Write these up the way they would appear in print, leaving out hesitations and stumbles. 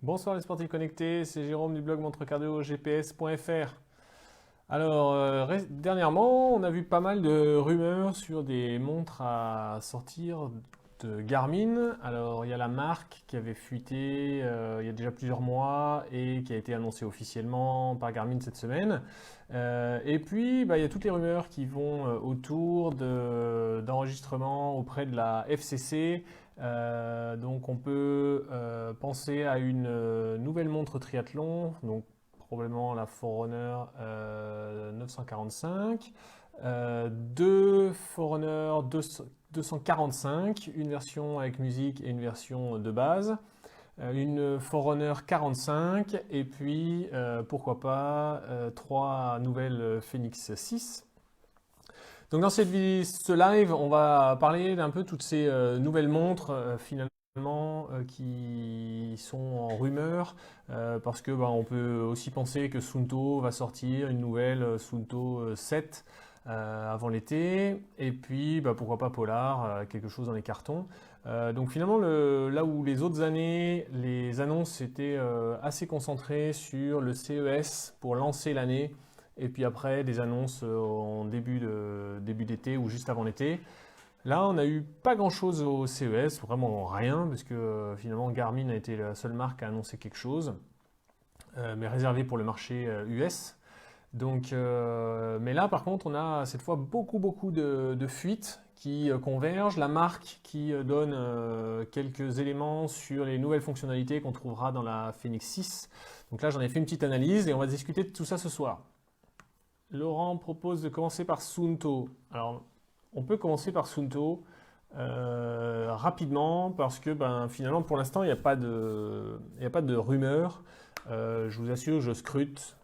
Bonsoir les sportifs connectés, c'est Jérôme du blog montrecardiogps.fr. Alors, dernièrement, on a vu pas mal de rumeurs sur des montres à sortir de Garmin. Alors, il y a la marque qui avait fuité il y a déjà plusieurs mois et qui a été annoncée officiellement par Garmin cette semaine. Et puis, il y a toutes les rumeurs qui vont autour d'enregistrements auprès de la FCC. Donc, on peut penser à une nouvelle montre triathlon, donc probablement la Forerunner 945, deux Forerunner 245, une version avec musique et une version de base, une Forerunner 45 et puis pourquoi pas trois nouvelles Phoenix 6. Donc dans ce live, on va parler d'un peu toutes ces nouvelles montres finalement qui sont en rumeur parce que on peut aussi penser que Suunto va sortir une nouvelle Suunto 7 avant l'été et puis pourquoi pas Polar, quelque chose dans les cartons. Donc finalement là où les autres années les annonces étaient assez concentrées sur le CES pour lancer l'année et puis après des annonces en début d'été ou juste avant l'été. Là, on n'a eu pas grand-chose au CES, vraiment rien, parce que finalement Garmin a été la seule marque à annoncer quelque chose, mais réservé pour le marché US. Donc, mais là, par contre, on a cette fois beaucoup de fuites qui convergent. La marque qui donne quelques éléments sur les nouvelles fonctionnalités qu'on trouvera dans la Phoenix 6. Donc là, j'en ai fait une petite analyse et on va discuter de tout ça ce soir. Laurent propose de commencer par Suunto. Alors, on peut commencer par Suunto rapidement parce que finalement, pour l'instant, il n'y a pas de rumeur. Je vous assure, je scrute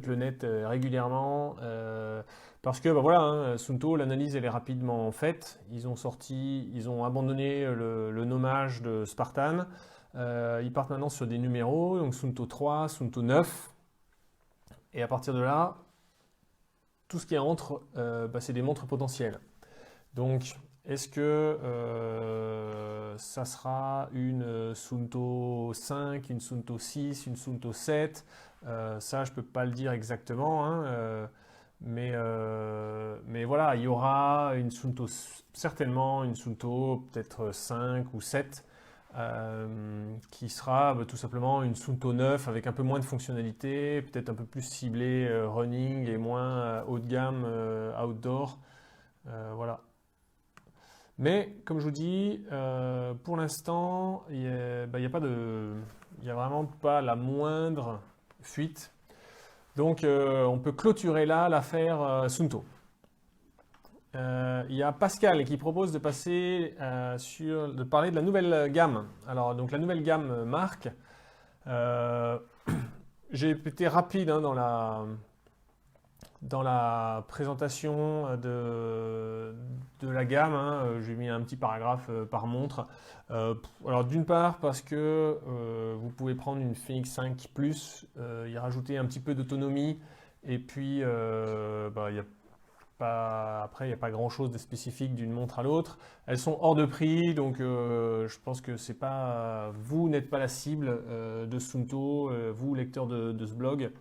le net régulièrement parce que voilà, Suunto, l'analyse elle est rapidement faite. Ils ont abandonné le nommage de Spartan. Ils partent maintenant sur des numéros, donc Suunto 3, Suunto 9. Et à partir de là, tout ce qui entre, c'est des montres potentielles. Donc, est-ce que ça sera une Suunto 5, une Suunto 6, une Suunto 7? Ça, je ne peux pas le dire exactement, hein, mais voilà, il y aura une Suunto, certainement une Suunto peut-être 5 ou 7 qui sera tout simplement une Suunto 9 avec un peu moins de fonctionnalités, peut-être un peu plus ciblée running et moins haut de gamme outdoor. Voilà. Mais comme je vous dis, pour l'instant, il y a vraiment pas la moindre fuite. Donc on peut clôturer là l'affaire Suunto. Il y a Pascal qui propose de passer de parler de la nouvelle gamme. Alors donc la nouvelle gamme marque. Euh, j'ai été rapide hein, dans la présentation de la gamme. Hein. J'ai mis un petit paragraphe par montre. Alors d'une part parce que vous pouvez prendre une Phoenix 5 Plus, y rajouter un petit peu d'autonomie et puis après, il n'y a pas grand-chose de spécifique d'une montre à l'autre. Elles sont hors de prix, donc je pense que c'est pas, vous n'êtes pas la cible de Suunto, vous, lecteur de ce blog.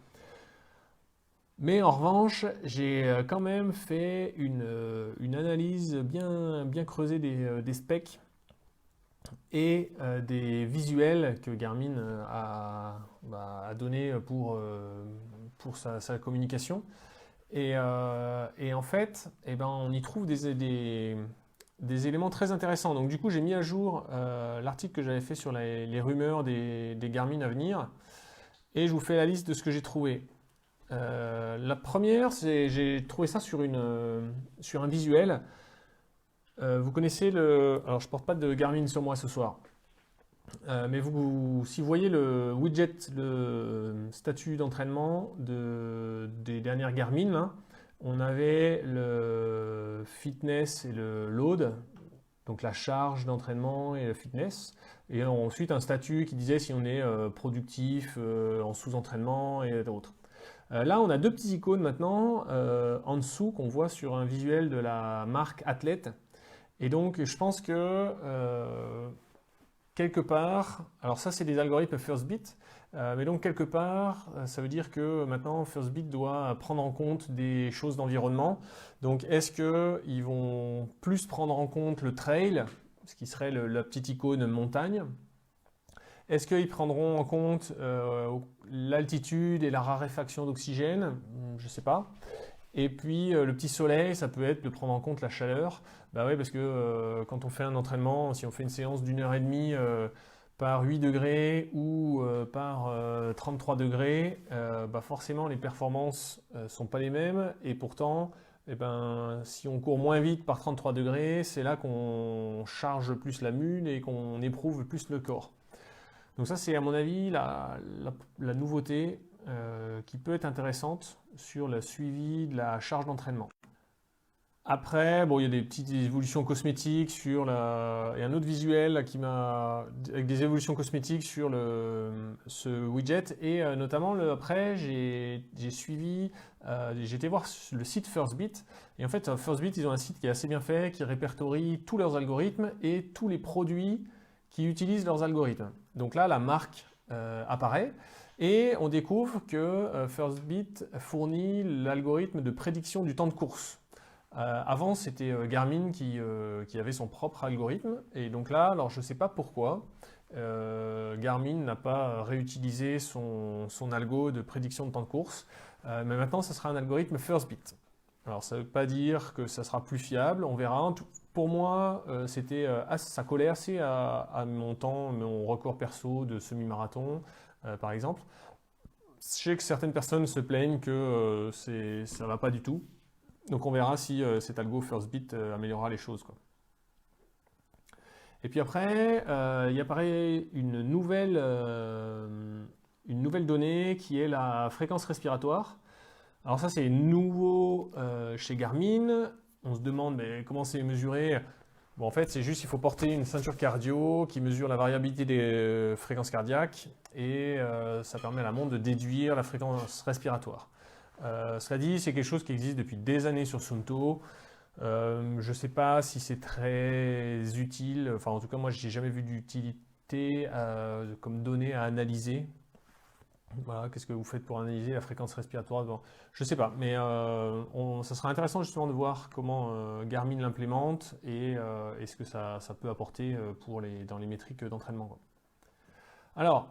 Mais en revanche, j'ai quand même fait une analyse bien creusée des specs et des visuels que Garmin a donné pour sa communication. Et en fait, on y trouve des éléments très intéressants. Donc du coup, j'ai mis à jour l'article que j'avais fait sur les rumeurs des Garmin à venir. Et je vous fais la liste de ce que j'ai trouvé. La première, j'ai trouvé ça sur un visuel. Vous connaissez alors je porte pas de Garmin sur moi ce soir. Mais si vous voyez le widget, le statut d'entraînement des dernières Garmin, là, on avait le fitness et le load, donc la charge d'entraînement et le fitness, et ensuite un statut qui disait si on est productif en sous-entraînement et autres. Là, on a deux petits icônes maintenant en dessous qu'on voit sur un visuel de la marque Athlète. Et donc, je pense que quelque part, alors ça c'est des algorithmes Firstbit, mais donc quelque part, ça veut dire que maintenant Firstbit doit prendre en compte des choses d'environnement. Donc est-ce qu'ils vont plus prendre en compte le trail, ce qui serait la petite icône montagne? Est-ce qu'ils prendront en compte l'altitude et la raréfaction d'oxygène? Je ne sais pas. Et puis le petit soleil, ça peut être de prendre en compte la chaleur. Bah oui, parce que quand on fait un entraînement, si on fait une séance d'1 h 30 par 8 degrés ou par 33 degrés, bah forcément les performances sont pas les mêmes. Et pourtant, eh ben, si on court moins vite par 33 degrés, c'est là qu'on charge plus la mule et qu'on éprouve plus le corps. Donc ça, c'est à mon avis la nouveauté qui peut être intéressante sur le suivi de la charge d'entraînement. Après, bon, il y a des petites évolutions cosmétiques sur la... Il y a un autre visuel là, avec des évolutions cosmétiques sur ce widget. Et notamment, après, j'ai été voir le site Firstbit. Et en fait, Firstbit, ils ont un site qui est assez bien fait, qui répertorie tous leurs algorithmes et tous les produits qui utilisent leurs algorithmes. Donc là, la marque apparaît. Et on découvre que Firstbit fournit l'algorithme de prédiction du temps de course. Avant, c'était Garmin qui avait son propre algorithme. Et donc là, alors je ne sais pas pourquoi, Garmin n'a pas réutilisé son algo de prédiction de temps de course. Mais maintenant, ce sera un algorithme Firstbit. Alors ça ne veut pas dire que ça sera plus fiable, on verra. Pour moi, ça collait assez à mon temps, mon record perso de semi-marathon, par exemple. Je sais que certaines personnes se plaignent que ça ne va pas du tout. Donc on verra si cet algo Firstbit améliorera les choses, quoi. Et puis après, il apparaît une nouvelle donnée qui est la fréquence respiratoire. Alors ça c'est nouveau chez Garmin. On se demande mais comment c'est mesuré? Bon, en fait, c'est juste il faut porter une ceinture cardio qui mesure la variabilité des fréquences cardiaques et ça permet à la montre de déduire la fréquence respiratoire. Cela dit, c'est quelque chose qui existe depuis des années sur Suunto. Je ne sais pas si c'est très utile. Enfin, en tout cas, moi, je n'ai jamais vu d'utilité comme donnée à analyser. Voilà, qu'est-ce que vous faites pour analyser la fréquence respiratoire? Bon, je ne sais pas, mais ça sera intéressant justement de voir comment Garmin l'implémente et ce que ça peut apporter dans les métriques d'entraînement. Alors,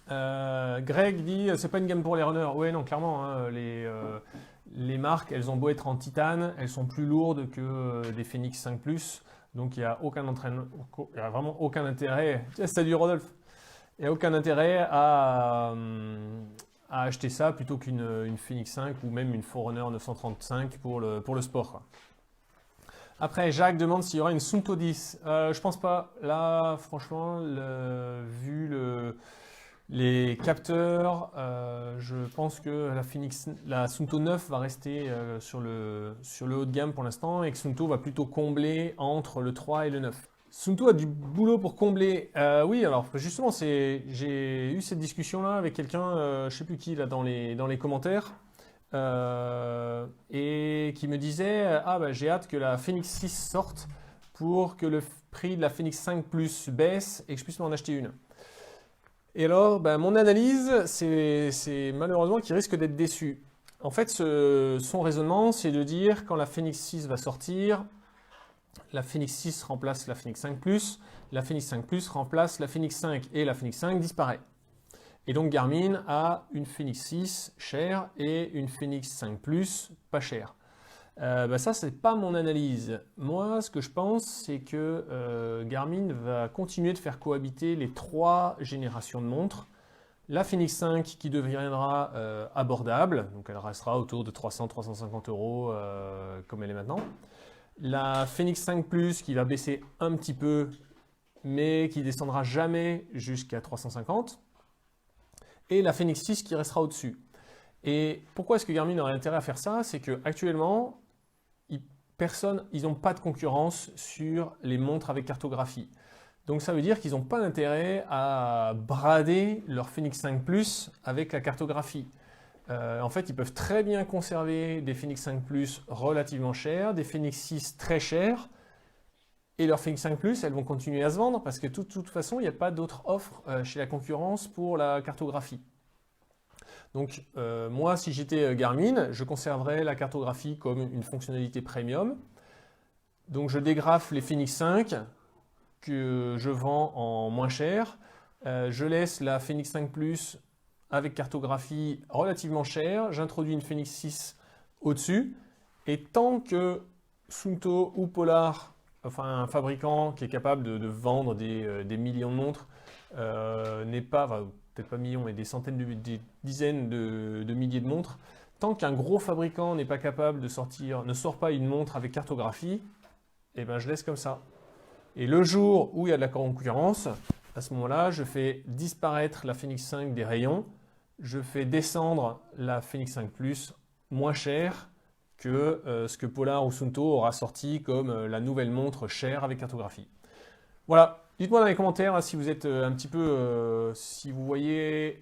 Greg dit c'est pas une gamme pour les runners. Oui, non, clairement, hein, les marques, elles ont beau être en titane, elles sont plus lourdes que des Fenix 5 Plus, donc il n'y a vraiment aucun intérêt. Salut Rodolphe! Il n'y a aucun intérêt à acheter ça plutôt qu'une Fenix 5 ou même une Forerunner 935 pour le sport, quoi. Après, Jacques demande s'il y aura une Suunto 10. Je pense pas. Là, franchement, vu les capteurs, je pense que la Suunto 9 va rester sur le haut de gamme pour l'instant et que Suunto va plutôt combler entre le 3 et le 9. Suunto a du boulot pour combler. Oui, alors justement, j'ai eu cette discussion-là avec quelqu'un, je ne sais plus qui, là, dans les commentaires, et qui me disait ah, bah, j'ai hâte que la Fenix 6 sorte pour que le prix de la Fenix 5 Plus baisse et que je puisse m'en acheter une. Et alors, bah, mon analyse, c'est malheureusement qu'il risque d'être déçu. En fait, son raisonnement, c'est de dire quand la Fenix 6 va sortir, la Fenix 6 remplace la Fenix 5 Plus, la Fenix 5 Plus remplace la Fenix 5 et la Fenix 5 disparaît. Et donc Garmin a une Fenix 6 chère et une Fenix 5 Plus pas chère. Bah ça, c'est pas mon analyse. Moi, ce que je pense, c'est que Garmin va continuer de faire cohabiter les 3 générations de montres. La Fenix 5 qui deviendra abordable, donc elle restera autour de 300-350 € comme elle est maintenant. La Fenix 5 Plus qui va baisser un petit peu, mais qui descendra jamais jusqu'à 350. Et la Fenix 6 qui restera au-dessus. Et pourquoi est-ce que Garmin aurait intérêt à faire ça? C'est qu'actuellement, ils n'ont pas de concurrence sur les montres avec cartographie. Donc ça veut dire qu'ils n'ont pas d'intérêt à brader leur Fenix 5 Plus avec la cartographie. En fait, ils peuvent très bien conserver des Fenix 5 Plus relativement chers, des Fenix 6 très chers, et leur Phoenix 5 Plus, elles vont continuer à se vendre parce que de toute façon, il n'y a pas d'autres offres chez la concurrence pour la cartographie. Donc moi, si j'étais Garmin, je conserverais la cartographie comme une fonctionnalité premium. Donc je dégrafe les Phoenix 5 que je vends en moins cher. Je laisse la Phoenix 5 Plus avec cartographie relativement chère. J'introduis une Phoenix 6 au-dessus. Et tant que Suunto ou Polar, enfin un fabricant qui est capable de vendre des millions de montres, n'est pas, enfin, peut-être pas millions, mais des centaines, des dizaines de milliers de montres, tant qu'un gros fabricant n'est pas capable de sortir, ne sort pas une montre avec cartographie, eh ben je laisse comme ça. Et le jour où il y a de la concurrence, à ce moment-là, je fais disparaître la Phoenix 5 des rayons, je fais descendre la Phoenix 5 Plus moins chère que ce que Polar ou Suunto aura sorti comme la nouvelle montre chère avec cartographie. Voilà, dites-moi dans les commentaires si vous êtes un petit peu, si vous voyez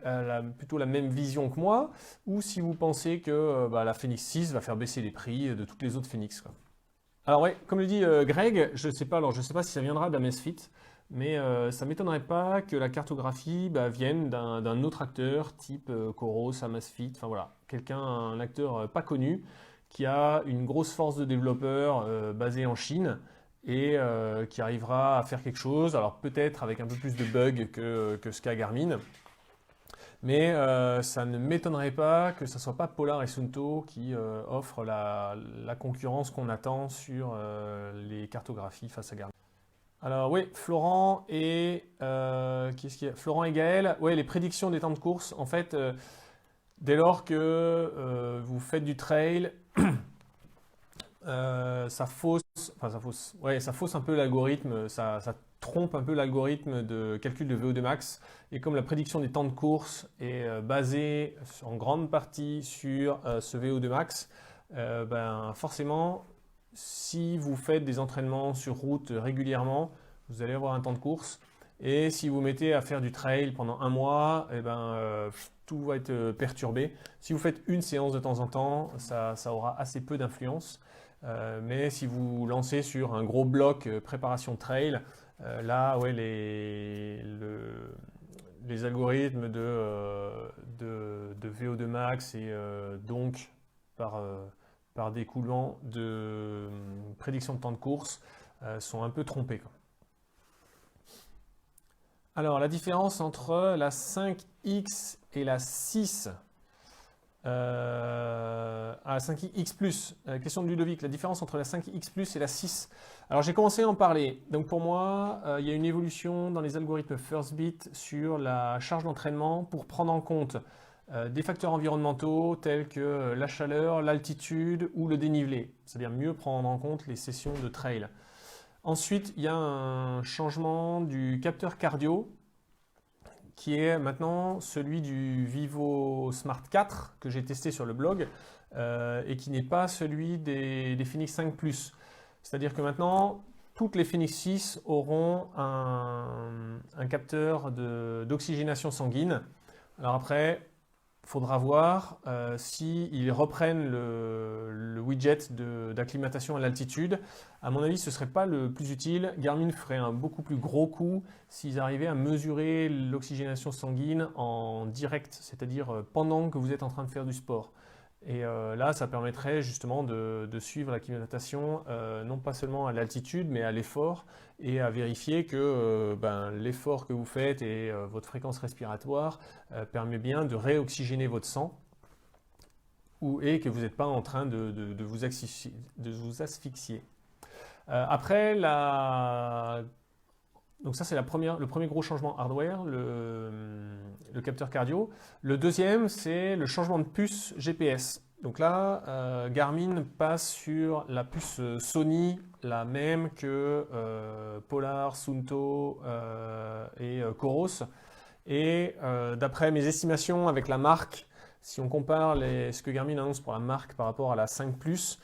plutôt la même vision que moi, ou si vous pensez que la Phoenix 6 va faire baisser les prix de toutes les autres Phoenix, quoi. Alors ouais, comme le dit Greg, je sais pas si ça viendra d'Amazfit, mais ça m'étonnerait pas que la cartographie vienne d'un autre acteur type Coros, Amazfit, enfin voilà, un acteur pas connu qui a une grosse force de développeurs basée en Chine et qui arrivera à faire quelque chose, alors peut-être avec un peu plus de bugs que ce qu'a Garmin. Mais ça ne m'étonnerait pas que ce ne soit pas Polar et Suunto qui offrent la concurrence qu'on attend sur les cartographies face à Garmin. Alors oui, Florent et Florent et Gaël, ouais, les prédictions des temps de course, en fait, dès lors que vous faites du trail, ça fausse un peu l'algorithme, ça trompe un peu l'algorithme de calcul de VO2 max. Et comme la prédiction des temps de course est basée en grande partie sur ce VO2 max, forcément, si vous faites des entraînements sur route régulièrement, vous allez avoir un temps de course. Et si vous mettez à faire du trail pendant un mois, tout va être perturbé. Si vous faites une séance de temps en temps, ça aura assez peu d'influence. Mais si vous lancez sur un gros bloc préparation trail, là, ouais, les algorithmes de VO2 max et donc par découlant de prédiction de temps de course sont un peu trompés, quoi. Alors, la différence entre la 5X et la 6. La 5X Plus, question de Ludovic, la différence entre la 5X Plus et la 6. Alors j'ai commencé à en parler. Donc pour moi, il y a une évolution dans les algorithmes Firstbit sur la charge d'entraînement pour prendre en compte des facteurs environnementaux tels que la chaleur, l'altitude ou le dénivelé. C'est-à-dire mieux prendre en compte les sessions de trail. Ensuite, il y a un changement du capteur cardio qui est maintenant celui du Vivo Smart 4 que j'ai testé sur le blog et qui n'est pas celui des Phoenix 5 Plus. C'est-à-dire que maintenant, toutes les Phoenix 6 auront un capteur d'oxygénation sanguine. Alors après, il faudra voir s'ils reprennent le widget d'acclimatation à l'altitude. À mon avis, ce ne serait pas le plus utile. Garmin ferait un beaucoup plus gros coup s'ils arrivaient à mesurer l'oxygénation sanguine en direct, c'est-à-dire pendant que vous êtes en train de faire du sport. Et là, ça permettrait justement de suivre l'acclimatation, non pas seulement à l'altitude, mais à l'effort, et à vérifier que l'effort que vous faites et votre fréquence respiratoire permet bien de réoxygéner votre sang, et que vous n'êtes pas en train de vous asphyxier. Après, donc ça c'est le premier gros changement hardware, le capteur cardio. Le deuxième, c'est le changement de puce GPS. Donc là, Garmin passe sur la puce Sony, la même que Polar, Suunto et Coros. Et d'après mes estimations avec la marque, si on compare ce que Garmin annonce pour la marque par rapport à la 5 Plus,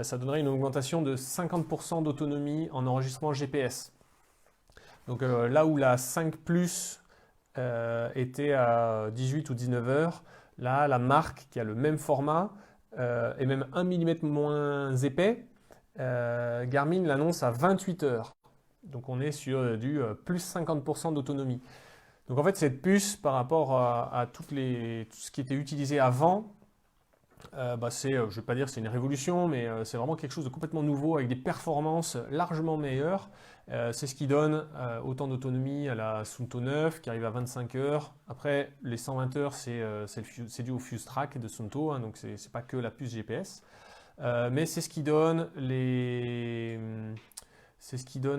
ça donnerait une augmentation de 50% d'autonomie en enregistrement GPS. Donc là où la 5 Plus était à 18 ou 19 heures, là la marque qui a le même format et même 1 mm moins épais, Garmin l'annonce à 28 heures. Donc on est sur du plus 50% d'autonomie. Donc en fait, cette puce, par rapport à tout ce qui était utilisé avant, je ne vais pas dire que c'est une révolution, mais c'est vraiment quelque chose de complètement nouveau avec des performances largement meilleures. C'est ce qui donne autant d'autonomie à la Suunto 9 qui arrive à 25 heures. Après, les 120 heures, c'est dû au Fuse Track de Suunto, hein, donc c'est pas que la puce GPS. Mais c'est ce qui donne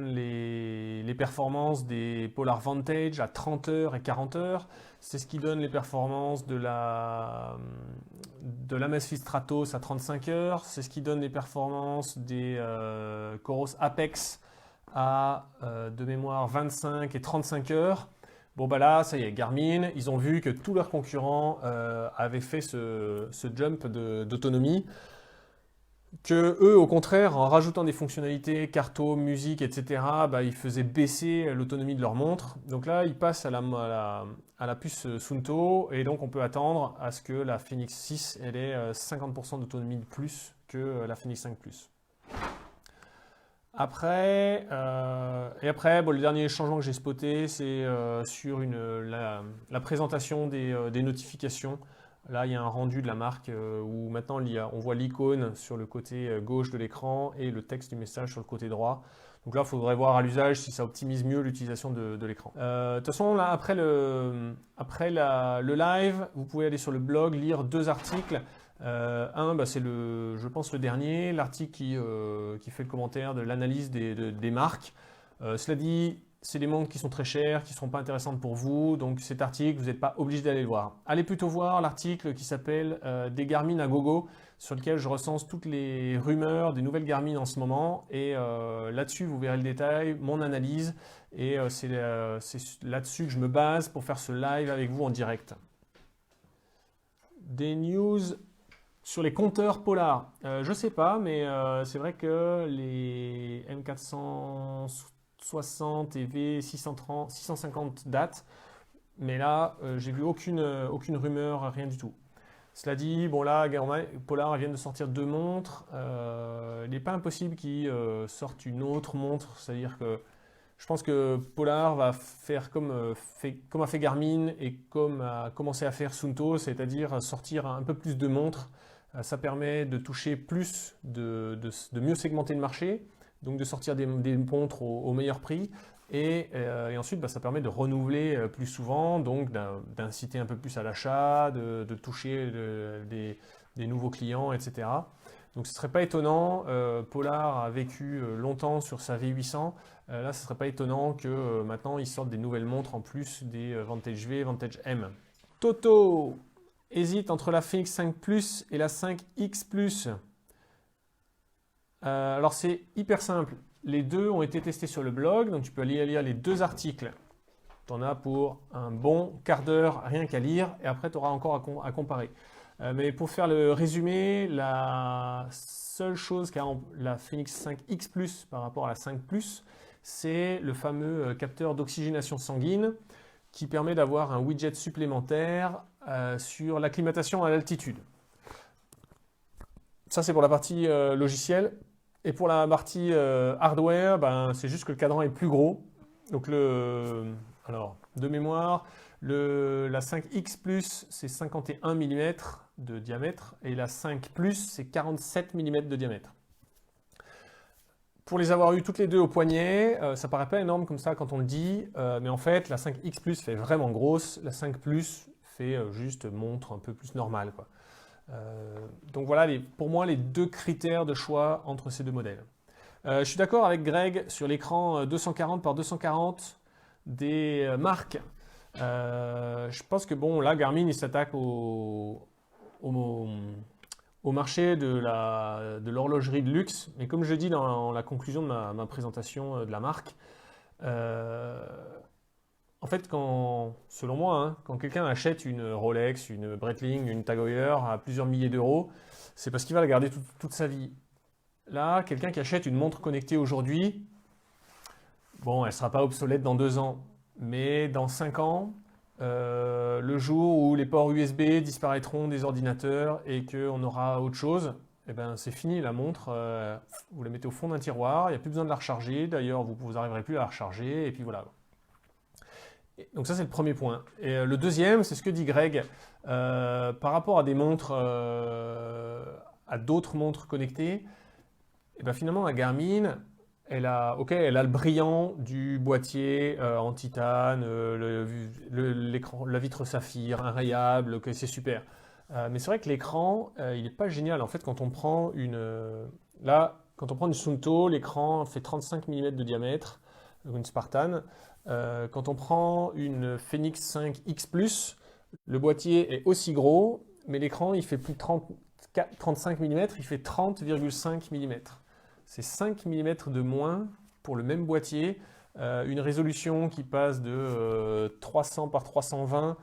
les performances des Polar Vantage à 30 heures et 40 heures. C'est ce qui donne les performances de l'Amazfit Stratos à 35 heures. C'est ce qui donne les performances des Coros Apex à, de mémoire, 25 et 35 heures. Bon bah là, ça y est, Garmin, ils ont vu que tous leurs concurrents avaient fait ce jump d'autonomie. Que eux, au contraire, en rajoutant des fonctionnalités, carto, musique, etc., ils faisaient baisser l'autonomie de leur montre. Donc là, ils passent à la puce Suunto, et donc on peut attendre à ce que la Fenix 6 elle ait 50% d'autonomie de plus que la Fenix 5 Plus. Après, le dernier changement que j'ai spoté, c'est sur la présentation des notifications. Là, il y a un rendu de la marque où maintenant on voit l'icône sur le côté gauche de l'écran et le texte du message sur le côté droit. Donc là, il faudrait voir à l'usage si ça optimise mieux l'utilisation de l'écran. De toute façon, là, après le live, vous pouvez aller sur le blog, lire 2 articles. C'est je pense le dernier, l'article qui fait le commentaire de l'analyse des marques. Cela dit, c'est des montres qui sont très chères, qui ne seront pas intéressantes pour vous, donc cet article, vous n'êtes pas obligé d'aller le voir. Allez plutôt voir l'article qui s'appelle Des Garmin à gogo, sur lequel je recense toutes les rumeurs des nouvelles Garmin en ce moment, et là-dessus, vous verrez le détail, mon analyse, et c'est là-dessus que je me base pour faire ce live avec vous en direct. Des news sur les compteurs Polar. Je ne sais pas, mais c'est vrai que les M460 et V650 datent, mais là, j'ai vu aucune rumeur, rien du tout. Cela dit, bon là, Polar vient de sortir 2 montres. Il n'est pas impossible qu'ils sortent une autre montre, c'est-à-dire que je pense que Polar va faire comme a fait Garmin et comme a commencé à faire Suunto, c'est-à-dire sortir un peu plus de montres. Ça permet de toucher plus, de mieux segmenter le marché, donc de sortir des montres au meilleur prix. Et ensuite, ça permet de renouveler plus souvent, donc d'inciter un peu plus à l'achat, de toucher des nouveaux clients, etc. Donc ce ne serait pas étonnant, Polar a vécu longtemps sur sa V800, là ce ne serait pas étonnant que maintenant ils sortent des nouvelles montres en plus des Vantage V, Vantage M. Toto hésite entre la Fenix 5 Plus et la 5X Plus. Alors c'est hyper simple, les deux ont été testés sur le blog, donc tu peux aller lire les 2 articles. Tu en as pour un bon quart d'heure rien qu'à lire, et après tu auras encore à comparer. Mais pour faire le résumé, la seule chose qu'a la Fenix 5X Plus par rapport à la 5 Plus, c'est le fameux capteur d'oxygénation sanguine qui permet d'avoir un widget supplémentaire sur l'acclimatation à l'altitude. Ça, c'est pour la partie logicielle. Et pour la partie hardware, c'est juste que le cadran est plus gros. Donc, alors, de mémoire, la 5X Plus, c'est 51 mm de diamètre et la 5 Plus, c'est 47 mm de diamètre. Pour les avoir eu toutes les deux au poignet, ça paraît pas énorme comme ça quand on le dit, mais en fait, la 5X Plus fait vraiment grosse, la 5 Plus fait juste montre un peu plus normale, quoi. Donc voilà, pour moi, les 2 critères de choix entre ces 2 modèles. Je suis d'accord avec Greg sur l'écran 240 par 240 des marques. Je pense que bon, là, Garmin, il s'attaque au marché de l'horlogerie de luxe. Mais comme je dis dans la conclusion de ma présentation de la marque, en fait, selon moi, quand quelqu'un achète une Rolex, une Breitling, une Tag Heuer à plusieurs milliers d'euros, c'est parce qu'il va la garder toute sa vie. Là, quelqu'un qui achète une montre connectée aujourd'hui, bon, elle ne sera pas obsolète dans 2 ans, mais dans 5 ans, le jour où les ports USB disparaîtront des ordinateurs et qu'on aura autre chose, eh ben, c'est fini la montre, vous la mettez au fond d'un tiroir, il n'y a plus besoin de la recharger, d'ailleurs vous n'arriverez plus à la recharger, et puis voilà. Donc ça c'est le premier point. Et le deuxième, c'est ce que dit Greg, par rapport à des montres, à d'autres montres connectées, et ben finalement la Garmin, elle a le brillant du boîtier en titane, l'écran, la vitre saphir, inrayable, ok, c'est super. Mais c'est vrai que l'écran, il n'est pas génial. En fait, quand on prend quand on prend une Suunto, l'écran fait 35 mm de diamètre, une Spartan. Quand on prend une Fenix 5 X Plus, le boîtier est aussi gros, mais l'écran, il fait plus de 35 mm, il fait 30,5 mm. C'est 5 mm de moins pour le même boîtier, une résolution qui passe de 300 par 320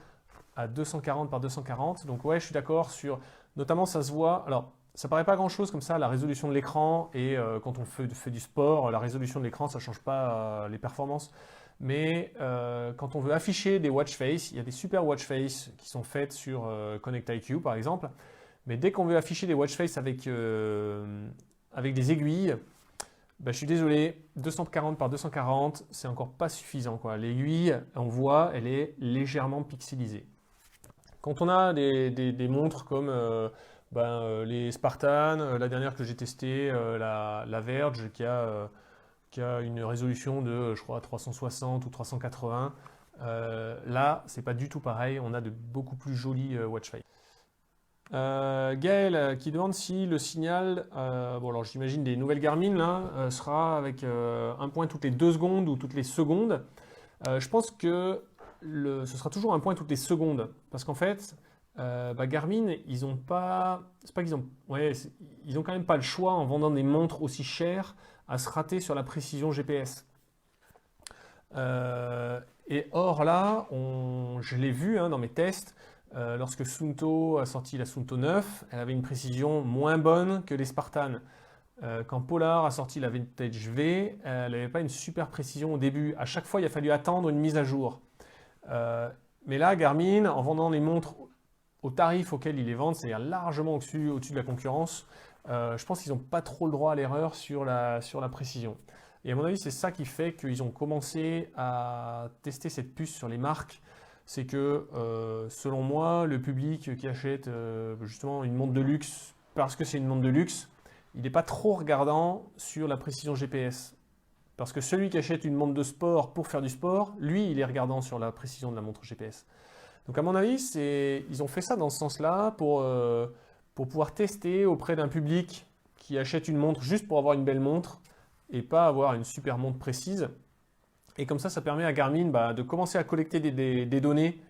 à 240 par 240. Donc ouais, je suis d'accord sur, notamment ça se voit, alors ça paraît pas grand chose comme ça, la résolution de l'écran, et quand on fait du sport, la résolution de l'écran, ça change pas les performances. Mais quand on veut afficher des watch face, il y a des super watch face qui sont faites sur Connect IQ par exemple. Mais dès qu'on veut afficher des watch face avec des aiguilles, bah, je suis désolé, 240 par 240, c'est encore pas suffisant, quoi. L'aiguille, on voit, elle est légèrement pixelisée. Quand on a des montres comme les Spartan, la dernière que j'ai testée, la Verge, qui a une résolution de, je crois, 360 ou 380, là, c'est pas du tout pareil, on a de beaucoup plus jolis watch face. Gaël qui demande si le signal, bon alors j'imagine des nouvelles Garmin là, sera avec un point toutes les 2 secondes ou toutes les secondes. Je pense que ce sera toujours un point toutes les secondes, parce qu'en fait, Garmin, ils ont pas, c'est pas qu'ils ont, ouais, ils ont quand même pas le choix en vendant des montres aussi chères à se rater sur la précision GPS. Et or là, je l'ai vu dans mes tests. Lorsque Suunto a sorti la Suunto 9, elle avait une précision moins bonne que les Spartan. Quand Polar a sorti la Vintage V, elle n'avait pas une super précision au début. À chaque fois, il a fallu attendre une mise à jour. Mais là, Garmin, en vendant les montres au tarif auquel ils les vendent, c'est-à-dire largement au-dessus de la concurrence, je pense qu'ils n'ont pas trop le droit à l'erreur sur la précision. Et à mon avis, c'est ça qui fait qu'ils ont commencé à tester cette puce sur les marques. C'est que, selon moi, le public qui achète justement une montre de luxe, parce que c'est une montre de luxe, il n'est pas trop regardant sur la précision GPS. Parce que celui qui achète une montre de sport pour faire du sport, lui, il est regardant sur la précision de la montre GPS. Donc à mon avis, ils ont fait ça dans ce sens-là pour pouvoir tester auprès d'un public qui achète une montre juste pour avoir une belle montre et pas avoir une super montre précise. Et comme ça permet à Garmin de commencer à collecter des données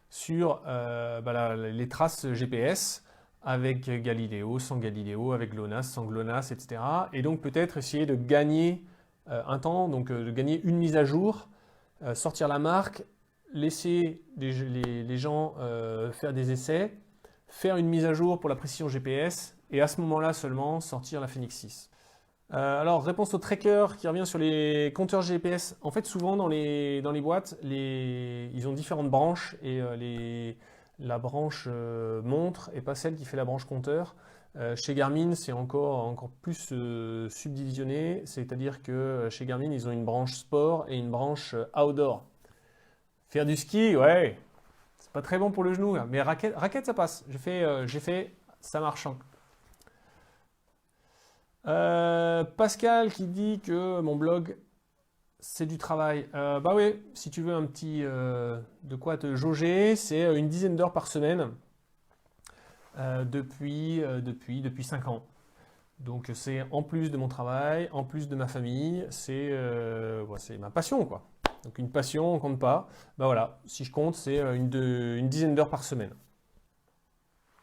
sur les traces GPS avec Galileo, sans Galileo, avec GLONASS, sans GLONASS, etc. Et donc peut-être essayer de gagner un temps, donc de gagner une mise à jour, sortir la marque, laisser les gens faire des essais, faire une mise à jour pour la précision GPS, et à ce moment-là seulement sortir la Fenix 6. Alors, réponse au tracker qui revient sur les compteurs GPS. En fait, souvent dans les boîtes, ils ont différentes branches et la branche montre et pas celle qui fait la branche compteur. Chez Garmin, c'est encore plus subdivisionné, c'est-à-dire que chez Garmin, ils ont une branche sport et une branche outdoor. Faire du ski, ouais, c'est pas très bon pour le genou, mais raquette ça passe. J'ai fait, ça marche. Pascal qui dit que mon blog c'est du travail. Bah oui, si tu veux un petit de quoi te jauger, c'est une dizaine d'heures par semaine depuis 5 ans. Donc c'est en plus de mon travail, en plus de ma famille, c'est ma passion quoi. Donc une passion, on compte pas. Bah voilà, si je compte, c'est une dizaine d'heures par semaine.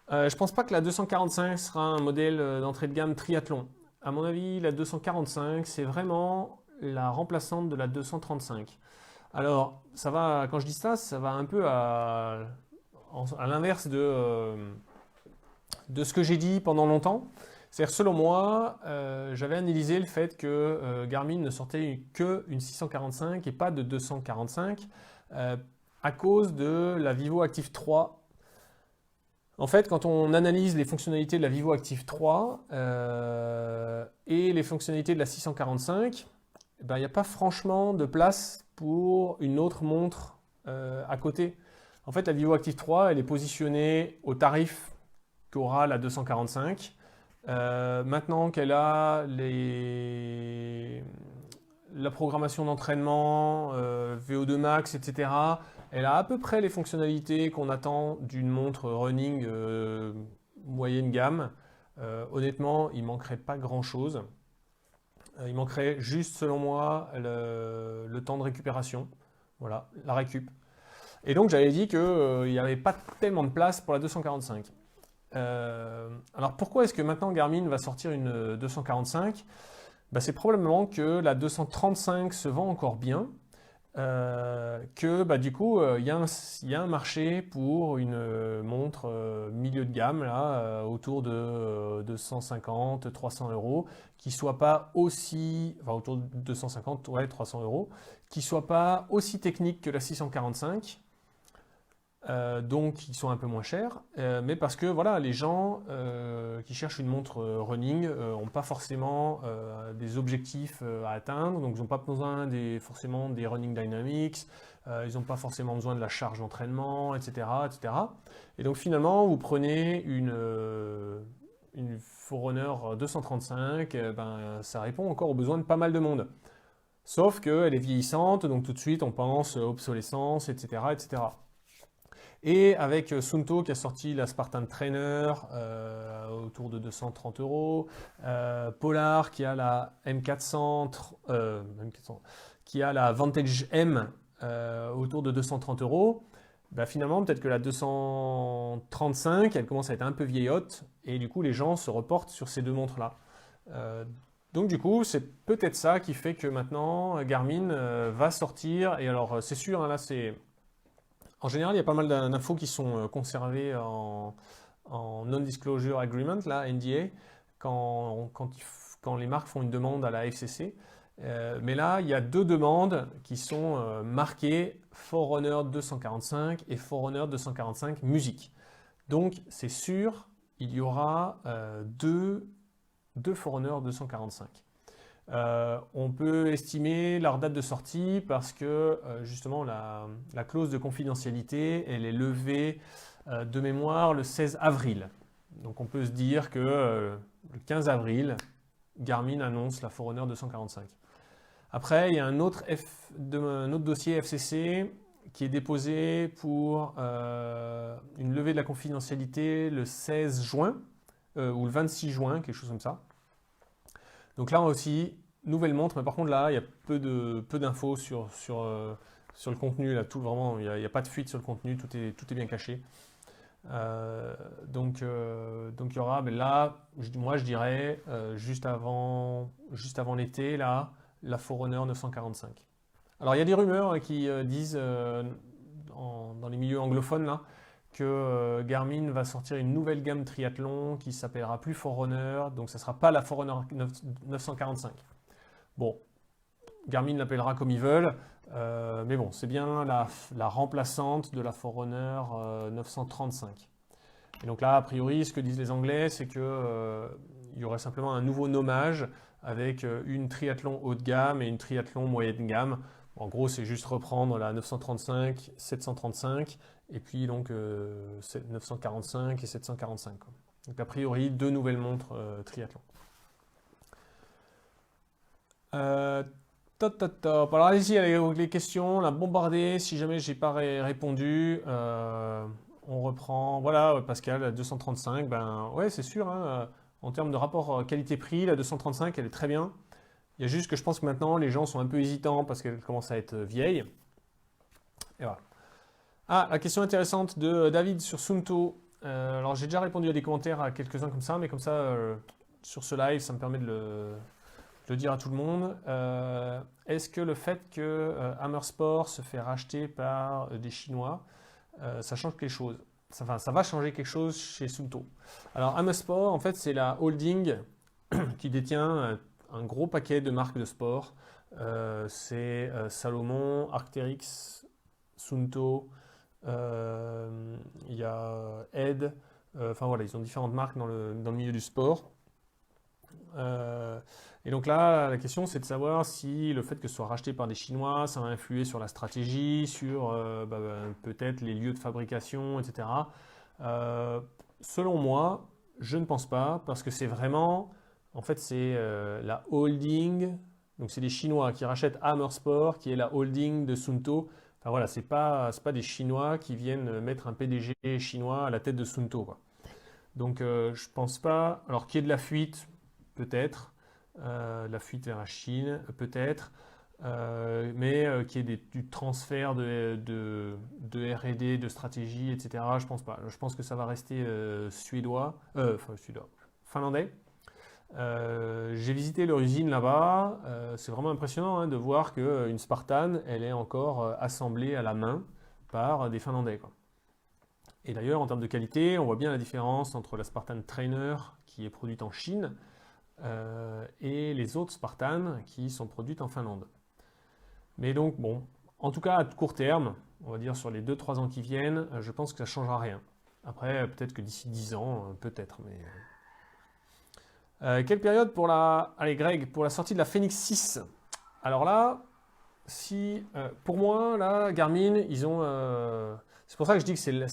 Je pense pas que la 245 sera un modèle d'entrée de gamme triathlon. À mon avis, la 245, c'est vraiment la remplaçante de la 235. Alors, ça va, quand je dis ça, ça va un peu à l'inverse de ce que j'ai dit pendant longtemps. C'est-à-dire, selon moi, j'avais analysé le fait que Garmin ne sortait qu'une 645 et pas de 245 à cause de la Vivo Active 3. En fait, quand on analyse les fonctionnalités de la Vivo Active 3 et les fonctionnalités de la 645, ben, il n'y a pas franchement de place pour une autre montre à côté. En fait, la Vivo Active 3, elle est positionnée au tarif qu'aura la 245. Maintenant qu'elle a la programmation d'entraînement, VO2 max, etc., elle a à peu près les fonctionnalités qu'on attend d'une montre running moyenne gamme. Honnêtement, il manquerait pas grand-chose. Il manquerait juste, selon moi, le temps de récupération. Voilà, la récup. Et donc, j'avais dit qu'il n'y avait pas tellement de place pour la 245. Alors, pourquoi est-ce que maintenant Garmin va sortir une 245? Bah, c'est probablement que la 235 se vend encore bien. Que bah, du coup, il y a un marché pour une montre milieu de gamme, là, autour de 250, 300 euros, qui soit pas aussi, enfin autour de 250, ouais, 300 euros, qui soit pas aussi technique que la 645. Donc ils sont un peu moins chers, mais parce que voilà, les gens qui cherchent une montre running n'ont pas forcément des objectifs à atteindre, donc ils n'ont pas besoin forcément des running dynamics, ils n'ont pas forcément besoin de la charge d'entraînement, etc., etc. Et donc finalement, vous prenez une Forerunner 235, ben, ça répond encore aux besoins de pas mal de monde. Sauf qu'elle est vieillissante, donc tout de suite on pense obsolescence, etc., etc. Et avec Suunto qui a sorti la Spartan Trainer autour de 230 euros, Polar qui a la M400, qui a la Vantage M autour de 230 euros, bah finalement peut-être que la 235 elle commence à être un peu vieillotte et du coup les gens se reportent sur ces deux montres-là. Donc du coup c'est peut-être ça qui fait que maintenant Garmin va sortir, et alors c'est sûr, hein, là c'est... En général, il y a pas mal d'infos qui sont conservées en Non-Disclosure Agreement, là, NDA, quand les marques font une demande à la FCC. Mais là, il y a deux demandes qui sont marquées Forerunner 245 et Forerunner 245 musique. Donc, c'est sûr, il y aura deux Forerunner 245. On peut estimer leur date de sortie parce que justement la clause de confidentialité elle est levée de mémoire le 16 avril. Donc on peut se dire que le 15 avril, Garmin annonce la Forerunner 245. Après, il y a un autre dossier FCC qui est déposé pour une levée de la confidentialité le 16 juin ou le 26 juin, quelque chose comme ça. Donc là aussi, nouvelle montre, mais par contre là, il y a peu d'infos sur le contenu. Là, tout, vraiment, il n'y a pas de fuite sur le contenu, tout est bien caché. Donc il y aura, mais là, moi je dirais, juste avant l'été, là, la Forerunner 945. Alors il y a des rumeurs qui disent, dans les milieux anglophones, là, que Garmin va sortir une nouvelle gamme triathlon qui s'appellera plus Forerunner, donc ça ne sera pas la Forerunner 945. Bon, Garmin l'appellera comme ils veulent, mais bon, c'est bien la remplaçante de la Forerunner 935. Et donc là, a priori, ce que disent les Anglais, c'est qu'il y aurait simplement un nouveau nommage avec une triathlon haut de gamme et une triathlon moyenne gamme. En gros, c'est juste reprendre la 935, 735, et puis donc 945 et 745. Quoi. Donc a priori, deux nouvelles montres triathlon. Top, top, top. Alors allez-y avec les questions, la bombarder. Si jamais j'ai pas répondu, on reprend. Voilà, Pascal, la 235, ben ouais, c'est sûr. Hein, en termes de rapport qualité-prix, la 235, elle est très bien. Il y a juste que je pense que maintenant, les gens sont un peu hésitants parce qu'elle commence à être vieille. Et voilà. Ah, la question intéressante de David sur Suunto. Alors j'ai déjà répondu à des commentaires à quelques-uns comme ça, mais comme ça, sur ce live, ça me permet de le dire à tout le monde. Est-ce que le fait que Hammer Sport se fait racheter par des Chinois, ça change quelque chose? Enfin, ça va changer quelque chose chez Suunto. Alors Hammer Sport, en fait, c'est la holding qui détient un gros paquet de marques de sport. C'est Salomon, Arc'teryx, Suunto, il y a Ed, Enfin voilà, ils ont différentes marques dans le milieu du sport. Euh, et donc là, la question, c'est de savoir si le fait que ce soit racheté par des Chinois, ça va influer sur la stratégie, sur peut-être les lieux de fabrication, etc. Euh, Selon moi, je ne pense pas, parce que c'est vraiment, en fait, c'est la holding, donc c'est des Chinois qui rachètent Hammer Sport, qui est la holding de Sunto. Enfin voilà, c'est pas des Chinois qui viennent mettre un PDG chinois à la tête de Sunto, quoi. Donc je pense pas. Alors qu'il y ait de la fuite, peut-être. De la fuite vers la Chine, peut-être. Mais qu'il y ait du transfert de R&D, de stratégie, etc. Je pense pas. Je pense que ça va rester suédois, enfin suédois, finlandais. J'ai visité leur usine là-bas. C'est vraiment impressionnant hein, de voir qu'une Spartan, elle est encore assemblée à la main par des Finlandais, quoi. Et d'ailleurs, en termes de qualité, on voit bien la différence entre la Spartan Trainer qui est produite en Chine et les autres Spartan qui sont produites en Finlande. Mais donc, bon, en tout cas, à court terme, on va dire sur les 2-3 ans qui viennent, je pense que ça ne changera rien. Après, peut-être que d'ici 10 ans, peut-être. Mais quelle période pour la... Allez, Greg, pour la sortie de la Phoenix 6? Alors là, si, pour moi, là, Garmin, ils ont... c'est pour ça que je dis que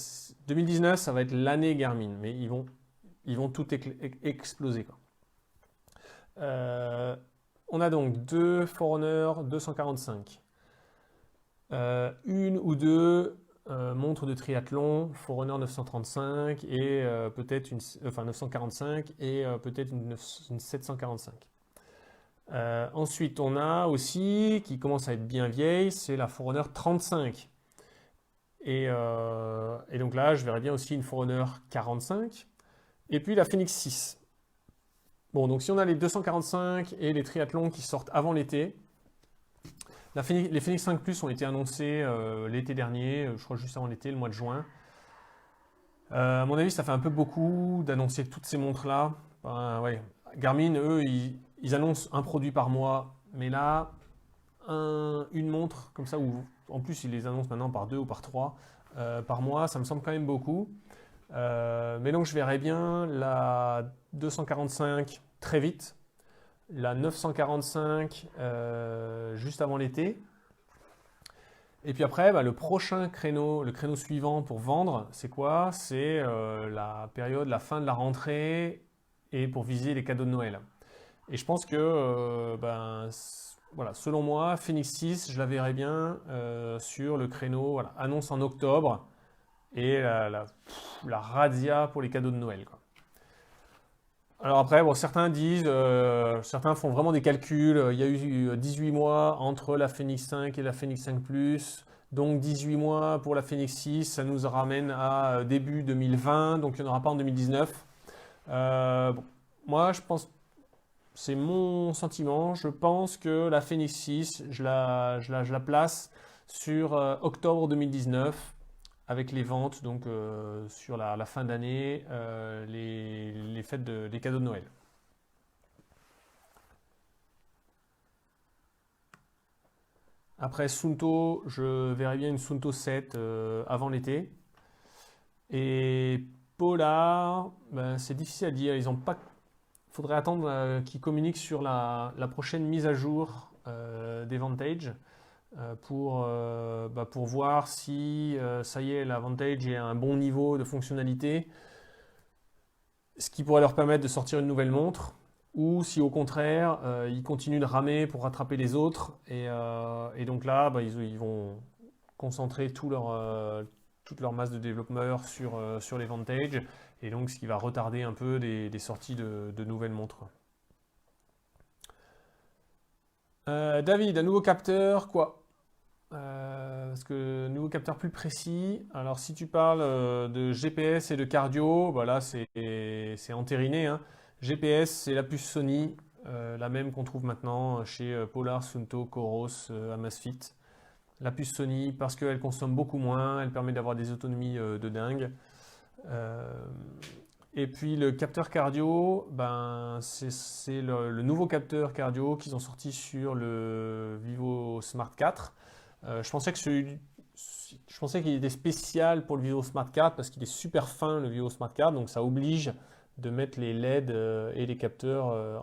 2019, ça va être l'année Garmin, mais ils vont tout exploser, quoi. On a donc deux Forerunner 245, une ou deux montres de triathlon, Forerunner 935 et peut-être enfin 945 et peut-être une 745. Ensuite, on a aussi, qui commence à être bien vieille, c'est la Forerunner 35. Et donc là, je verrais bien aussi une Forerunner 45. Et puis la Phoenix 6. Bon, donc si on a les 245 et les triathlons qui sortent avant l'été, les Phoenix 5 Plus ont été annoncés l'été dernier, je crois juste avant l'été, le mois de juin. À mon avis, ça fait un peu beaucoup d'annoncer toutes ces montres-là. Ben, ouais. Garmin, eux, ils annoncent un produit par mois, mais là, une montre comme ça, où en plus ils les annoncent maintenant par 2 ou par 3 par mois, ça me semble quand même beaucoup. Mais donc je verrais bien la 245 très vite, la 945 juste avant l'été. Et puis après, bah, le prochain créneau, le créneau suivant pour vendre, c'est quoi? C'est la période, la fin de la rentrée et pour viser les cadeaux de Noël. Et je pense que, voilà, selon moi, Phoenix 6, je la verrais bien sur le créneau, voilà, annonce en octobre et la razzia pour les cadeaux de Noël, quoi. Alors après, bon, certains font vraiment des calculs. Il y a eu 18 mois entre la Phoenix 5 et la Phoenix 5 Plus. Donc 18 mois pour la Phoenix 6, ça nous ramène à début 2020, donc il n'y en aura pas en 2019. Bon, moi, je pense, c'est mon sentiment, je pense que la Phoenix 6, je la place sur octobre 2019 avec les ventes donc sur la fin d'année, les fêtes des cadeaux de Noël. Après Sunto, je verrais bien une Sunto 7 avant l'été. Et Polar, ben, c'est difficile à dire. Ils ont pas. Faudrait attendre qu'ils communiquent sur la prochaine mise à jour des Vantage pour voir si ça y est, la Vantage est à un bon niveau de fonctionnalité, ce qui pourrait leur permettre de sortir une nouvelle montre, ou si au contraire ils continuent de ramer pour rattraper les autres, et donc là bah, ils vont concentrer toute leur masse de développeurs sur les Vantage, et donc ce qui va retarder un peu des sorties de nouvelles montres. David, un nouveau capteur, quoi? Parce que nouveau capteur plus précis. Alors si tu parles de GPS et de cardio, bah là c'est entériné, hein. GPS, c'est la puce Sony, la même qu'on trouve maintenant chez Polar, Sunto, Coros, Amazfit. La puce Sony parce qu'elle consomme beaucoup moins, elle permet d'avoir des autonomies de dingue. Et puis le capteur cardio, ben, c'est le nouveau capteur cardio qu'ils ont sorti sur le Vivo Smart 4. Je pensais que je pensais qu'il était spécial pour le Vivo Smart Card parce qu'il est super fin le Vivo Smart Card, donc ça oblige de mettre les LED et les capteurs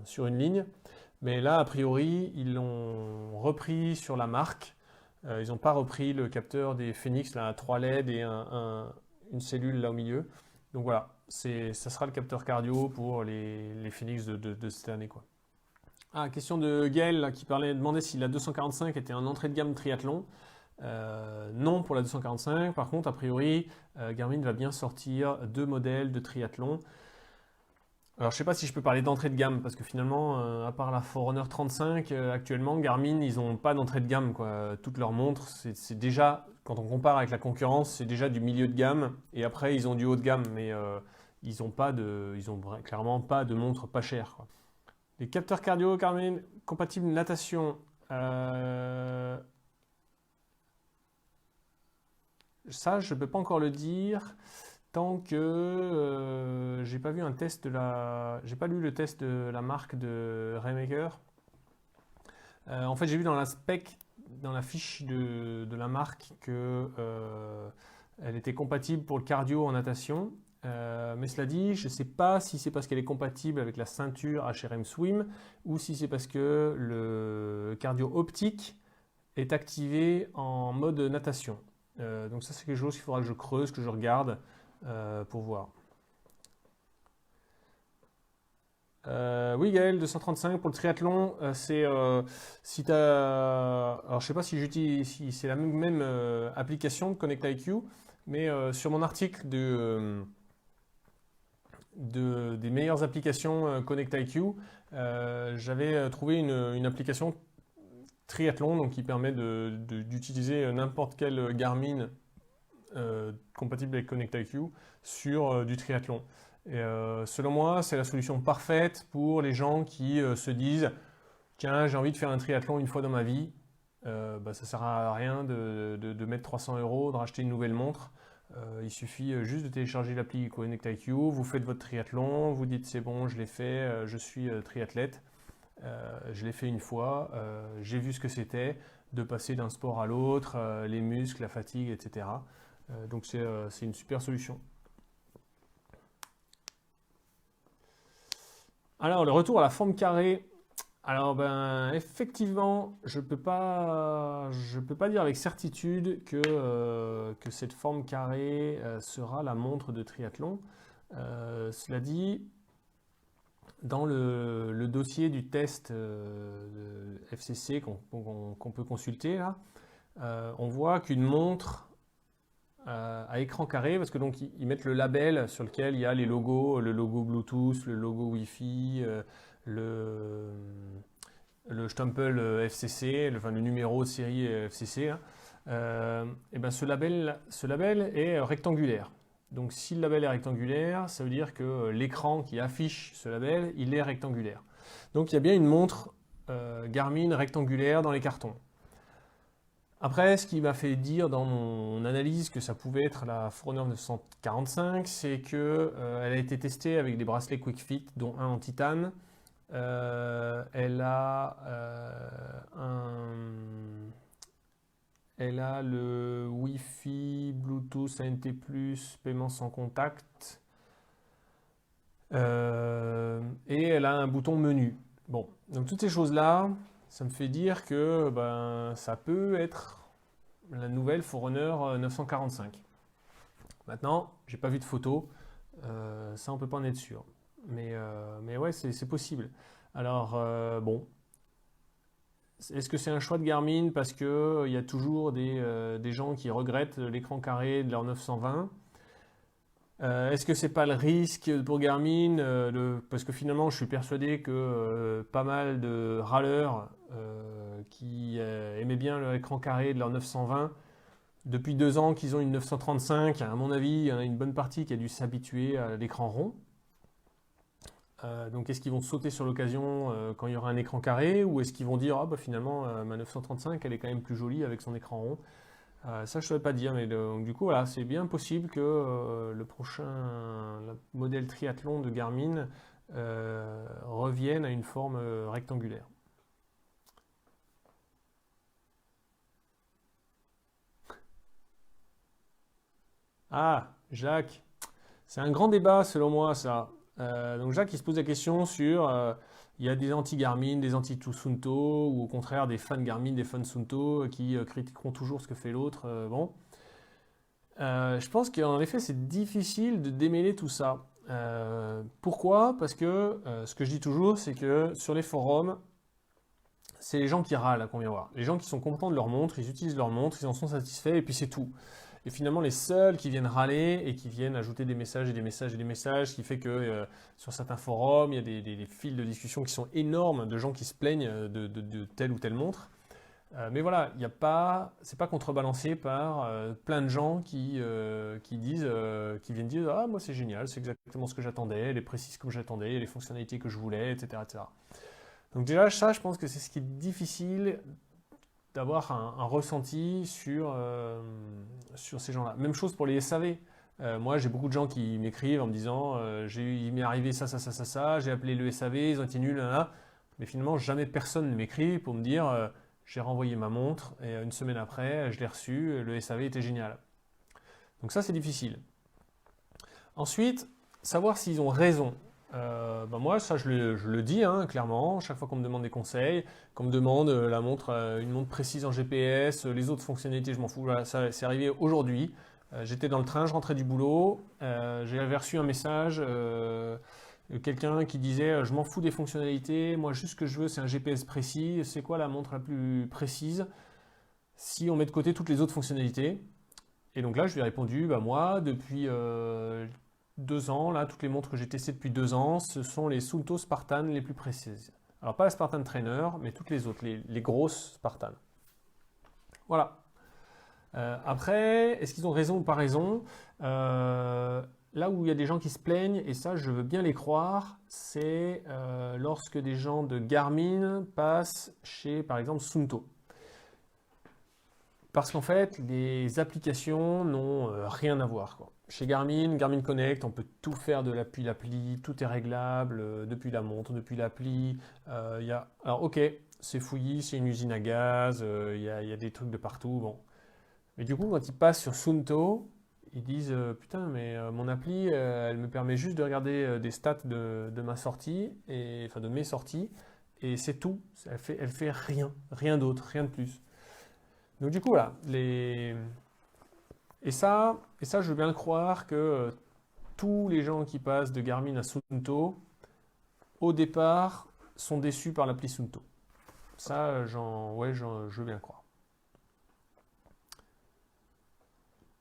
sur une ligne. Mais là, a priori, ils l'ont repris sur la marque. Ils n'ont pas repris le capteur des Phoenix, là, 3 LED et une cellule là au milieu. Donc voilà, ça sera le capteur cardio pour les Phoenix de cette année, quoi. Ah, question de Gaël là, qui demandait si la 245 était un entrée de gamme triathlon. Non pour la 245. Par contre, a priori, Garmin va bien sortir 2 modèles de triathlon. Alors, je sais pas si je peux parler d'entrée de gamme parce que finalement, à part la Forerunner 35, actuellement, Garmin, ils n'ont pas d'entrée de gamme, quoi. Toutes leurs montres, c'est déjà, quand on compare avec la concurrence, c'est déjà du milieu de gamme. Et après, ils ont du haut de gamme, mais ils ont clairement pas de montres pas chères, quoi. Les capteurs cardio, Garmin, compatibles natation. Ça, je ne peux pas encore le dire tant que j'ai pas vu un test j'ai pas lu le test de la marque de Raymaker. En fait, j'ai vu dans la spec, dans la fiche de la marque que elle était compatible pour le cardio en natation. Mais cela dit, je ne sais pas si c'est parce qu'elle est compatible avec la ceinture HRM Swim ou si c'est parce que le cardio optique est activé en mode natation. Donc ça, c'est quelque chose qu'il faudra que je creuse, que je regarde pour voir. Oui, Gaël, 235 pour le triathlon, c'est si tu as. Alors, je sais pas si c'est la même application de Connect IQ, mais sur mon article des meilleures applications Connect IQ, j'avais trouvé une application triathlon donc qui permet d'utiliser n'importe quel Garmin compatible avec Connect IQ sur du triathlon. Et selon moi, c'est la solution parfaite pour les gens qui se disent tiens, j'ai envie de faire un triathlon une fois dans ma vie. Ça ne sert à rien de mettre 300 €, de racheter une nouvelle montre. Il suffit juste de télécharger l'appli Connect IQ, vous faites votre triathlon, vous dites c'est bon, je l'ai fait, je suis triathlète. Je l'ai fait une fois, j'ai vu ce que c'était de passer d'un sport à l'autre, les muscles, la fatigue, etc. Donc c'est une super solution. Alors, le retour à la forme carrée. Alors, ben, effectivement, je peux pas dire avec certitude que cette forme carrée sera la montre de triathlon. Cela dit, dans le dossier du test de FCC qu'on peut consulter là, on voit qu'une montre à écran carré, parce que donc ils mettent le label sur lequel il y a les logos, le logo Bluetooth, le logo Wi-Fi, le Stempel FCC, le numéro de série FCC, hein. Et ben ce label est rectangulaire. Donc si le label est rectangulaire, ça veut dire que l'écran qui affiche ce label, il est rectangulaire. Donc il y a bien une montre Garmin rectangulaire dans les cartons. Après, ce qui m'a fait dire dans mon analyse que ça pouvait être la Forerunner 945, c'est que elle a été testée avec des bracelets Quick Fit, dont un en titane. Elle a le Wi-Fi, Bluetooth, ANT+, paiement sans contact. Et elle a un bouton menu. Bon, donc toutes ces choses-là, ça me fait dire que ça peut être la nouvelle Forerunner 945. Maintenant, j'ai pas vu de photo, ça on peut pas en être sûr. Mais ouais, c'est possible. Alors, bon, est-ce que c'est un choix de Garmin parce qu'il y a toujours des gens qui regrettent l'écran carré de leur 920? Est-ce que c'est pas le risque pour Garmin parce que finalement je suis persuadé que pas mal de râleurs qui aimaient bien l'écran carré de leur 920 depuis 2 ans qu'ils ont une 935, à mon avis il y en a une bonne partie qui a dû s'habituer à l'écran rond. Donc est-ce qu'ils vont sauter sur l'occasion quand il y aura un écran carré ou est-ce qu'ils vont dire finalement ma 935 elle est quand même plus jolie avec son écran rond? Ça, je ne saurais pas dire, mais du coup, voilà, c'est bien possible que le prochain modèle triathlon de Garmin revienne à une forme rectangulaire. Ah, Jacques, c'est un grand débat selon moi ça. Donc Jacques il se pose la question sur il y a des anti-Garmin, des anti-Suunto ou au contraire des fans Garmin, des fans Suunto qui critiqueront toujours ce que fait l'autre. Bon, je pense qu'en effet c'est difficile de démêler tout ça. Pourquoi? Parce que ce que je dis toujours c'est que sur les forums c'est les gens qui râlent qu'on vient voir. Les gens qui sont contents de leur montre, ils utilisent leur montre, ils en sont satisfaits et puis c'est tout. Et finalement, les seuls qui viennent râler et qui viennent ajouter des messages et des messages et des messages, ce qui fait que sur certains forums, il y a des fils de discussion qui sont énormes de gens qui se plaignent de telle ou telle montre. Mais voilà, il y a pas, c'est pas contrebalancé par plein de gens qui disent, qui viennent dire, ah moi c'est génial, c'est exactement ce que j'attendais, elle est précise comme j'attendais, les fonctionnalités que je voulais, etc., etc. Donc déjà ça, je pense que c'est ce qui est difficile d'avoir un ressenti sur ces gens-là. Même chose pour les SAV. Moi, j'ai beaucoup de gens qui m'écrivent en me disant il m'est arrivé ça, ça, ça, ça, ça, j'ai appelé le SAV, ils ont été nuls, là, là. Mais finalement, jamais personne ne m'écrit pour me dire j'ai renvoyé ma montre et une semaine après, je l'ai reçue, le SAV était génial. Donc ça, c'est difficile. Ensuite, savoir s'ils ont raison. Moi, ça, je le dis hein, clairement, chaque fois qu'on me demande des conseils, qu'on me demande une montre précise en GPS, les autres fonctionnalités, je m'en fous. Voilà, ça, c'est arrivé aujourd'hui. J'étais dans le train, je rentrais du boulot, j'avais reçu un message, quelqu'un qui disait je m'en fous des fonctionnalités, moi, juste ce que je veux, c'est un GPS précis. C'est quoi la montre la plus précise si on met de côté toutes les autres fonctionnalités? Et donc là, je lui ai répondu, moi, depuis 2 ans, là, toutes les montres que j'ai testées depuis 2 ans, ce sont les Suunto Spartan les plus précises. Alors pas la Spartan Trainer, mais toutes les autres, les grosses Spartan. Voilà. Après, est-ce qu'ils ont raison ou pas raison? Là où il y a des gens qui se plaignent, et ça je veux bien les croire, c'est lorsque des gens de Garmin passent chez par exemple Suunto. Parce qu'en fait, les applications n'ont rien à voir, quoi. Chez Garmin, Garmin Connect, on peut tout faire depuis l'appli, tout est réglable depuis la montre, depuis l'appli. Alors ok, c'est fouillis, c'est une usine à gaz, il y a des trucs de partout, bon. Mais du coup, quand ils passent sur Suunto, ils disent putain, mais mon appli, elle me permet juste de regarder des stats de ma sortie, enfin de mes sorties, et c'est tout. Elle fait rien d'autre, rien de plus. Donc du coup, voilà, et ça, je veux bien le croire que tous les gens qui passent de Garmin à Suunto, au départ, sont déçus par l'appli Suunto. Ça, je veux bien le croire.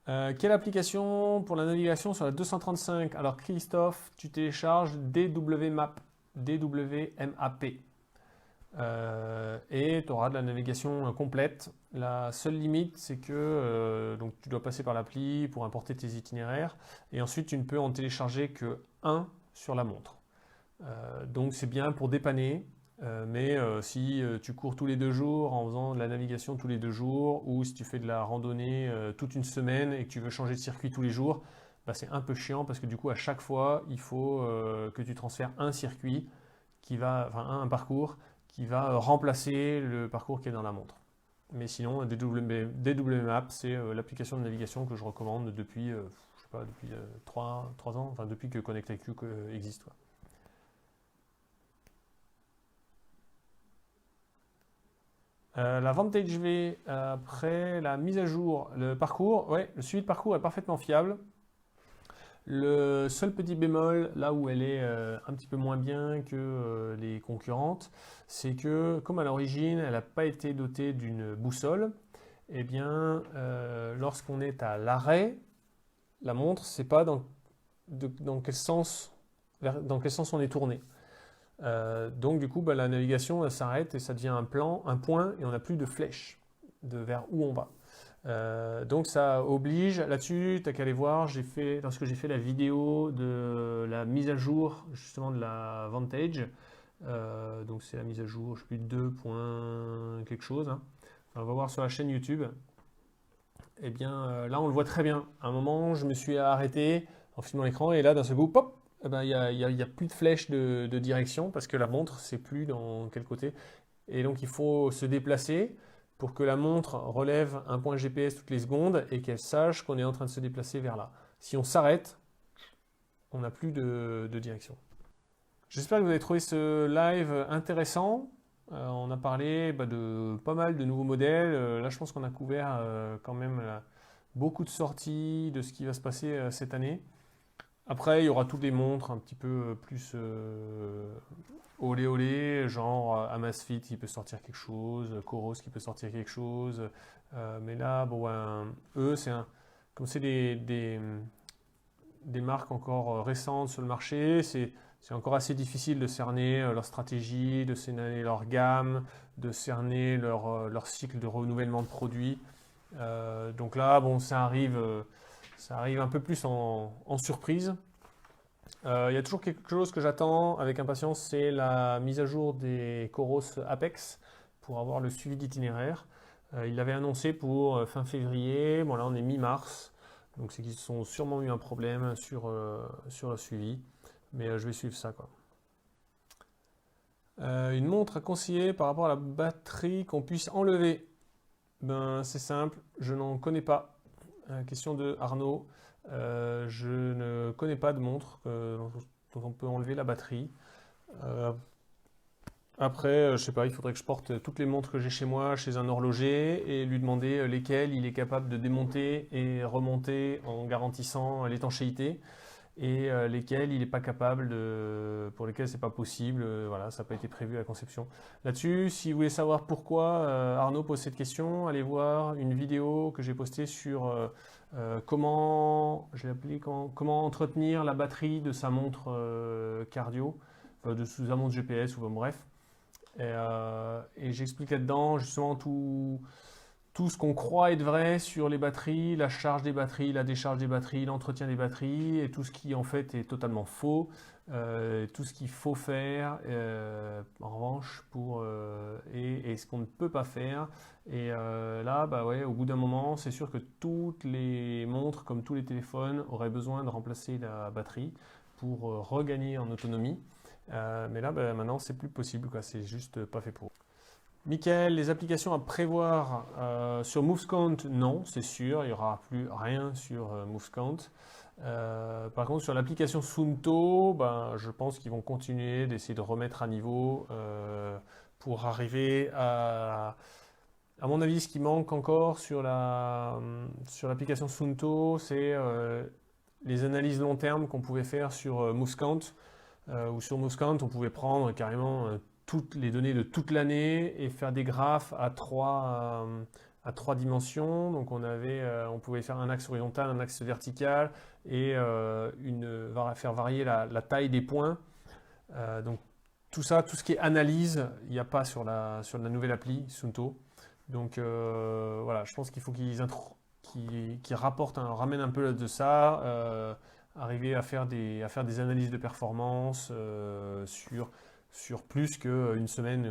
Quelle application pour la navigation sur la 235? Alors Christophe, tu télécharges DWMAP, DWMAP. Et tu auras de la navigation complète. La seule limite, c'est que donc tu dois passer par l'appli pour importer tes itinéraires et ensuite tu ne peux en télécharger que un sur la montre. Donc c'est bien pour dépanner, mais si tu cours tous les 2 jours en faisant de la navigation tous les 2 jours ou si tu fais de la randonnée toute une semaine et que tu veux changer de circuit tous les jours, c'est un peu chiant parce que du coup à chaque fois il faut que tu transfères un circuit un parcours qui va remplacer le parcours qui est dans la montre. Mais sinon, DWMAP, c'est l'application de navigation que je recommande depuis, je sais pas, depuis 3 ans, enfin depuis que ConnectIQ existe. Quoi. La Vantage V, après la mise à jour, le parcours, ouais, le suivi de parcours est parfaitement fiable. Le seul petit bémol, là où elle est un petit peu moins bien que les concurrentes, c'est que comme à l'origine, elle n'a pas été dotée d'une boussole, eh bien, lorsqu'on est à l'arrêt, la montre ne sait pas dans quel sens on est tourné. Donc du coup, la navigation s'arrête et ça devient un point, et on n'a plus de flèche vers où on va. Donc ça oblige, là-dessus, tu n'as qu'à aller voir, lorsque j'ai fait la vidéo de la mise à jour justement de la Vantage, donc c'est la mise à jour, je ne sais plus, 2 quelque chose, hein. On va voir sur la chaîne YouTube, et bien là on le voit très bien. À un moment, je me suis arrêté en filmant l'écran et là d'un seul coup, pop, il n'y a plus de flèche de direction parce que la montre ne sait plus dans quel côté. Et donc il faut se déplacer pour que la montre relève un point GPS toutes les secondes et qu'elle sache qu'on est en train de se déplacer vers là. Si on s'arrête, on n'a plus de direction. J'espère que vous avez trouvé ce live intéressant. On a parlé de pas mal de nouveaux modèles. Là, je pense qu'on a couvert quand même beaucoup de sorties de ce qui va se passer cette année. Après, il y aura toutes les montres un petit peu plus olé olé, genre Amazfit qui peut sortir quelque chose, Coros qui peut sortir quelque chose. Mais là, bon, eux, comme c'est des marques encore récentes sur le marché, c'est encore assez difficile de cerner leur stratégie, de cerner leur gamme, de cerner leur cycle de renouvellement de produits. Donc là, bon, ça arrive un peu plus en surprise. Il y a toujours quelque chose que j'attends avec impatience, c'est la mise à jour des Coros Apex pour avoir le suivi d'itinéraire. Il l'avait annoncé pour fin février, bon là on est mi-mars, donc c'est qu'ils ont sûrement eu un problème sur le suivi, mais je vais suivre ça quoi. Une montre à conseiller par rapport à la batterie qu'on puisse enlever. Ben c'est simple, je n'en connais pas. Question de Arnaud. Je ne connais pas de montre dont on peut enlever la batterie. Après, je sais pas, il faudrait que je porte toutes les montres que j'ai chez moi chez un horloger et lui demander lesquelles il est capable de démonter et remonter en garantissant l'étanchéité et lesquelles il n'est pas capable pour lesquelles c'est pas possible. Voilà, ça n'a pas été prévu à la conception. Là-dessus, si vous voulez savoir pourquoi Arnaud pose cette question, allez voir une vidéo que j'ai postée sur comment entretenir la batterie de sa montre cardio, de sa montre GPS ou bon, bref. Et j'explique là-dedans justement tout ce qu'on croit être vrai sur les batteries, la charge des batteries, la décharge des batteries, l'entretien des batteries, et tout ce qui en fait est totalement faux, tout ce qu'il faut faire en revanche et ce qu'on ne peut pas faire. Et là, bah ouais, au bout d'un moment, c'est sûr que toutes les montres, comme tous les téléphones, auraient besoin de remplacer la batterie pour regagner en autonomie. Mais là, bah, maintenant, c'est plus possible, quoi. C'est juste pas fait pour. Michael, les applications à prévoir sur MovesCount, non, c'est sûr, il n'y aura plus rien sur MovesCount. Par contre, sur l'application Suunto, ben, je pense qu'ils vont continuer d'essayer de remettre à niveau pour arriver à... À mon avis, ce qui manque encore sur l'application Suunto, c'est les analyses long terme qu'on pouvait faire sur MovesCount. Ou sur MovesCount, on pouvait prendre carrément toutes les données de toute l'année et faire des graphes à trois dimensions. Donc on pouvait faire un axe horizontal, un axe vertical et faire varier la taille des points. Donc tout ça, tout ce qui est analyse, il n'y a pas sur la nouvelle appli Suunto. Donc voilà, je pense qu'il faut qu'ils ramènent un peu de ça, arriver à faire des analyses de performance sur plus qu'une semaine.